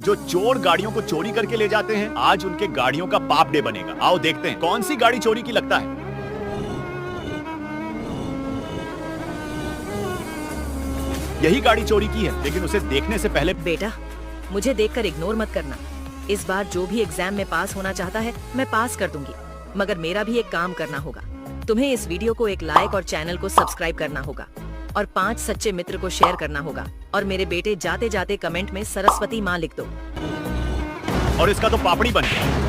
जो चोर गाड़ियों को चोरी करके ले जाते हैं, आज उनके गाड़ियों का पाप डे बनेगा। आओ देखते हैं कौन सी गाड़ी चोरी की लगता है। यही गाड़ी चोरी की है, लेकिन उसे देखने से पहले बेटा, मुझे देखकर इग्नोर मत करना। इस बार जो भी एग्जाम में पास होना चाहता है, मैं पास कर दूंगी, मगर मेरा भी एक काम करना होगा। तुम्हें इस वीडियो को एक लाइक और चैनल को सब्सक्राइब करना होगा और 5 सच्चे मित्र को शेयर करना होगा। और मेरे बेटे, जाते जाते कमेंट में सरस्वती माँ लिख दो। और इसका तो पापड़ी बन गया।